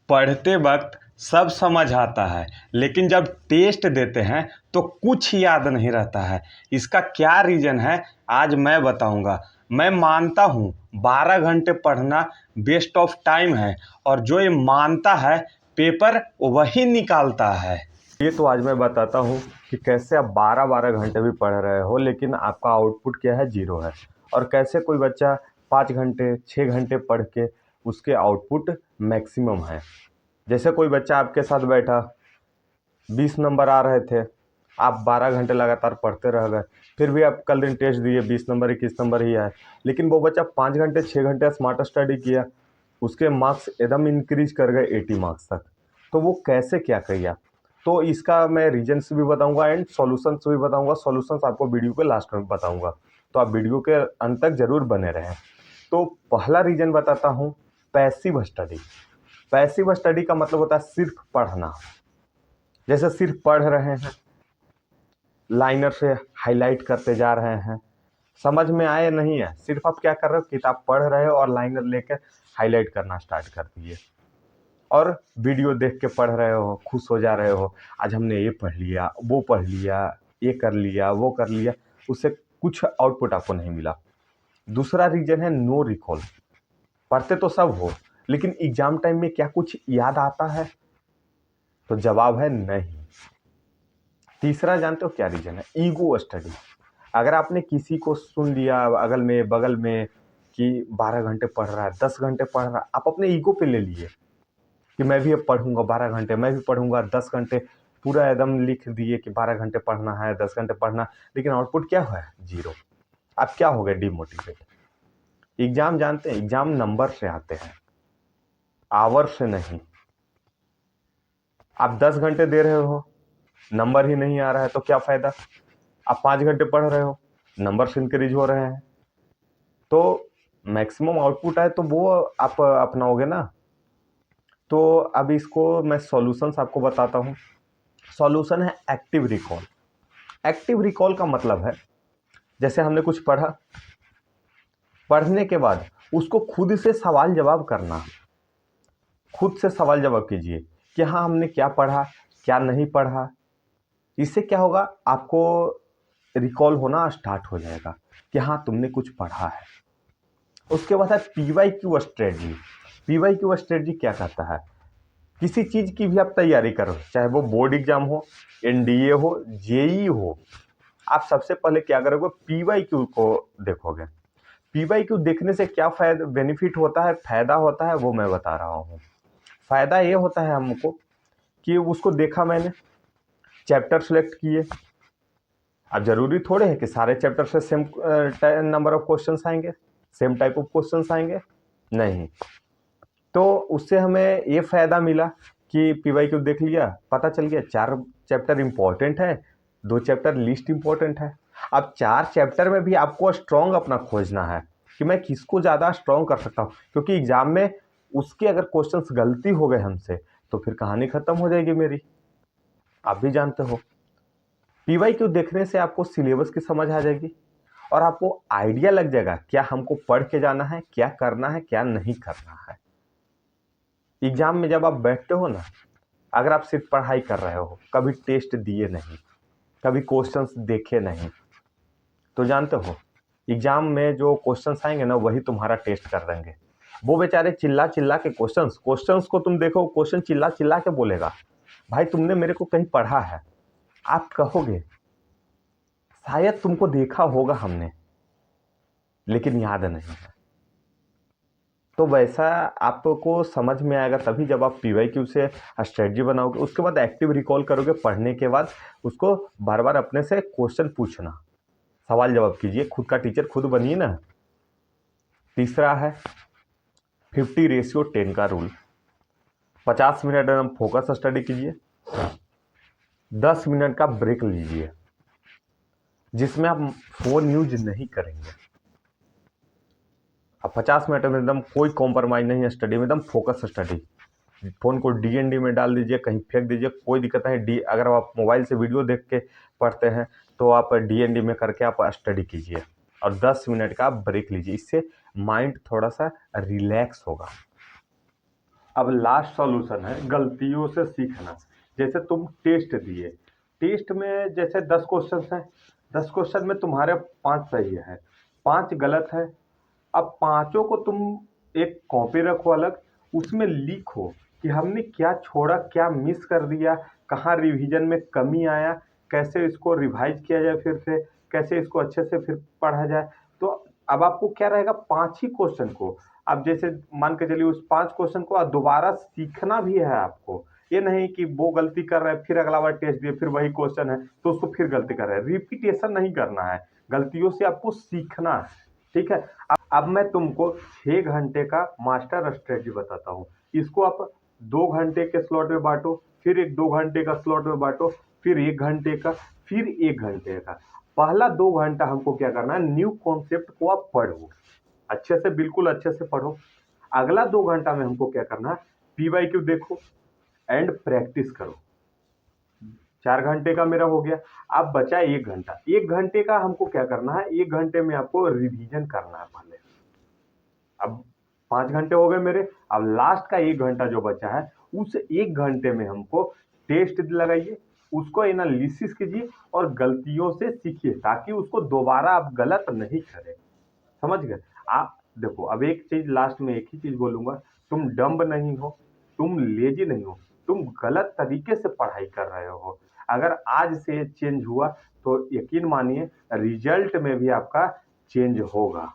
पढ़ते वक्त सब समझ आता है, लेकिन जब टेस्ट देते हैं तो कुछ याद नहीं रहता है। इसका क्या रीज़न है आज मैं बताऊंगा। मैं मानता हूँ 12 घंटे पढ़ना वेस्ट ऑफ टाइम है, और जो ये मानता है पेपर वही निकालता है। ये तो आज मैं बताता हूँ कि कैसे आप 12-12 घंटे भी पढ़ रहे हो लेकिन आपका आउटपुट क्या है, जीरो है। और कैसे कोई बच्चा 5 घंटे 6 घंटे पढ़ के उसके आउटपुट मैक्सिमम है। जैसे कोई बच्चा आपके साथ बैठा, 20 नंबर आ रहे थे, आप 12 घंटे लगातार पढ़ते रह गए, फिर भी आप कल दिन टेस्ट दिए 20 नंबर 21 नंबर ही आए। लेकिन वो बच्चा 5 घंटे 6 घंटे स्मार्ट स्टडी किया, उसके मार्क्स एकदम इंक्रीज कर गए 80 मार्क्स तक। तो वो कैसे क्या किया, तो इसका मैं रीजन्स भी बताऊंगा एंड सॉल्यूशंस भी बताऊंगा। सॉल्यूशंस आपको वीडियो के लास्ट में बताऊंगा, तो आप वीडियो के अंत तक जरूर बने रहें। तो पहला रीजन बताता हूँ, पैसिव स्टडी। पैसिव स्टडी का मतलब होता है सिर्फ पढ़ना। जैसे सिर्फ पढ़ रहे हैं, लाइनर से हाईलाइट करते जा रहे हैं, समझ में आए नहीं है, सिर्फ आप क्या कर रहे हो, किताब पढ़ रहे हो और लाइनर लेकर हाईलाइट करना स्टार्ट कर दिए, और वीडियो देख के पढ़ रहे हो, खुश हो जा रहे हो, आज हमने ये पढ़ लिया, वो पढ़ लिया, ये कर लिया, वो कर लिया, उससे कुछ आउटपुट आपको नहीं मिला। दूसरा रीजन है नो रिकॉल। पढ़ते तो सब हो, लेकिन एग्जाम टाइम में क्या कुछ याद आता है? तो जवाब है नहीं। तीसरा जानते हो क्या रीजन है? Ego study. अगर आपने किसी को सुन लिया अगल में बगल में कि 12 घंटे पढ़ रहा है, 10 घंटे पढ़ रहा है, आप अपने ईगो पे ले लिए कि मैं भी अब पढ़ूंगा 12 घंटे, मैं भी पढ़ूंगा 10 घंटे, पूरा एकदम लिख दिए कि 12 घंटे पढ़ना है, 10 घंटे पढ़ना, लेकिन आउटपुट क्या हुआ है? जीरो। आप क्या हो गए? डिमोटिवेट। एग्जाम जानते हैं, एग्जाम नंबर से आते हैं, आवर से नहीं। आप 10 घंटे दे रहे हो, नंबर ही नहीं आ रहा है, तो क्या फायदा? आप 5 घंटे पढ़ रहे हो, नंबर इंक्रीज हो रहे हैं, तो मैक्सिमम आउटपुट है तो वो आप अपनाओगे ना। तो अब इसको मैं सॉल्यूशंस आपको बताता हूँ। सॉल्यूशन है एक्टिव रिकॉल। एक्टिव रिकॉल का मतलब है, जैसे हमने कुछ पढ़ा, पढ़ने के बाद उसको खुद से सवाल जवाब करना। खुद से सवाल जवाब कीजिए कि हाँ हमने क्या पढ़ा, क्या नहीं पढ़ा। इससे क्या होगा, आपको रिकॉल होना स्टार्ट हो जाएगा कि हाँ तुमने कुछ पढ़ा है। उसके बाद है PYQ स्ट्रेटजी। PYQ स्ट्रेटजी क्या कहता है? किसी चीज़ की भी आप तैयारी करो, चाहे वो बोर्ड एग्जाम हो, NDA हो, JEE हो, आप सबसे पहले क्या करोगे? PYQ को देखोगे। PYQ देखने से क्या फायदा बेनिफिट होता है, फायदा होता है, वो मैं बता रहा हूँ। फायदा ये होता है हमको कि उसको देखा मैंने, चैप्टर सेलेक्ट किए। अब जरूरी थोड़े है कि सारे चैप्टर से सेम नंबर ऑफ क्वेश्चंस आएंगे, सेम टाइप ऑफ क्वेश्चंस आएंगे, नहीं। तो उससे हमें ये फायदा मिला कि PYQ देख लिया, पता चल गया 4 चैप्टर इंपॉर्टेंट है, 2 चैप्टर लीस्ट इंपॉर्टेंट है। अब 4 चैप्टर में भी आपको स्ट्रॉन्ग अपना खोजना है कि मैं किसको ज़्यादा स्ट्रॉन्ग कर सकता हूँ, क्योंकि एग्जाम में उसके अगर क्वेश्चंस गलती हो गए हमसे तो फिर कहानी खत्म हो जाएगी मेरी। आप भी जानते हो, PYQ देखने से आपको सिलेबस की समझ आ जाएगी और आपको आइडिया लग जाएगा क्या हमको पढ़ के जाना है, क्या करना है, क्या नहीं करना है। एग्जाम में जब आप बैठते हो ना, अगर आप सिर्फ पढ़ाई कर रहे हो, कभी टेस्ट दिए नहीं, कभी क्वेश्चंस देखे नहीं, तो जानते हो एग्जाम में जो क्वेश्चंस आएंगे ना वही तुम्हारा टेस्ट कर देंगे। वो बेचारे चिल्ला चिल्ला के क्वेश्चंस को तुम देखो, क्वेश्चन चिल्ला चिल्ला के बोलेगा, भाई तुमने मेरे को कहीं पढ़ा है? आप कहोगे शायद तुमको देखा होगा हमने, लेकिन याद नहीं है। तो वैसा आपको समझ में आएगा तभी जब आप PYQ से स्ट्रेटजी बनाओगे। उसके बाद एक्टिव रिकॉल करोगे, पढ़ने के बाद उसको बार बार अपने से क्वेश्चन पूछना, सवाल जवाब कीजिए, खुद का टीचर खुद बनिए ना। तीसरा है 50:10 का रूल। 50 मिनट एकदम फोकस स्टडी कीजिए, 10 मिनट का ब्रेक लीजिए जिसमें आप फोन यूज नहीं करेंगे। अब 50 मिनट में एकदम कोई कॉम्प्रोमाइज नहीं है स्टडी में, एकदम फोकस स्टडी। फ़ोन को DND में डाल दीजिए, कहीं फेंक दीजिए, कोई दिक्कत नहीं। अगर आप मोबाइल से वीडियो देख के पढ़ते हैं तो आप DND में करके आप स्टडी कीजिए और 10 मिनट का ब्रेक लीजिए। इससे माइंड थोड़ा सा रिलैक्स होगा। अब लास्ट सॉल्यूशन है गलतियों से सीखना। जैसे तुम टेस्ट दिए, टेस्ट में जैसे 10 क्वेश्चन हैं, 10 क्वेश्चन में तुम्हारे 5 सही है, 5 गलत है। अब पांचों को तुम एक कॉपी रखो अलग, उसमें लिखो कि हमने क्या छोड़ा, क्या मिस कर दिया, कहाँ रिवीजन में कमी आया, कैसे इसको रिवाइज किया जाए फिर से, कैसे इसको अच्छे से फिर पढ़ा जाए। तो अब आपको क्या रहेगा, 5 ही क्वेश्चन को अब जैसे मान के चलिए उस 5 क्वेश्चन को दोबारा सीखना भी है आपको। ये नहीं कि वो गलती कर रहे हैं फिर अगला बार टेस्ट दिए फिर वही क्वेश्चन है तो उसको फिर गलती कर रहे हैं, रिपीटेशन नहीं करना है, गलतियों से आपको सीखना है। ठीक है। अब मैं तुमको 6 घंटे का मास्टर स्ट्रेटजी बताता हूँ। इसको आप 2 घंटे के स्लॉट में बांटो, फिर एक 2 घंटे का स्लॉट में बांटो, फिर 1 घंटे का, फिर 1 घंटे का। पहला 2 घंटा हमको क्या करना है, न्यू कॉन्सेप्ट को आप पढ़ो अच्छे से, बिल्कुल अच्छे से पढ़ो। अगला 2 घंटा में हमको क्या करना है, पीवाईक्यू देखो एंड प्रैक्टिस करो। 4 घंटे का मेरा हो गया। अब बचा 1 घंटा, 1 घंटे का हमको क्या करना है, 1 घंटे में आपको रिवीजन करना है पहले। अब 5 घंटे हो गए मेरे। अब लास्ट का 1 घंटा जो बचा है, उस 1 घंटे में हमको टेस्ट लगाइए, उसको एनालिसिस कीजिए और गलतियों से सीखिए ताकि उसको दोबारा आप गलत नहीं करें। समझ गए आप। देखो अब एक चीज लास्ट में, एक ही चीज बोलूंगा, तुम डम्ब नहीं हो, तुम लेजी नहीं हो, तुम गलत तरीके से पढ़ाई कर रहे हो। अगर आज से चेंज हुआ तो यकीन मानिए रिजल्ट में भी आपका चेंज होगा।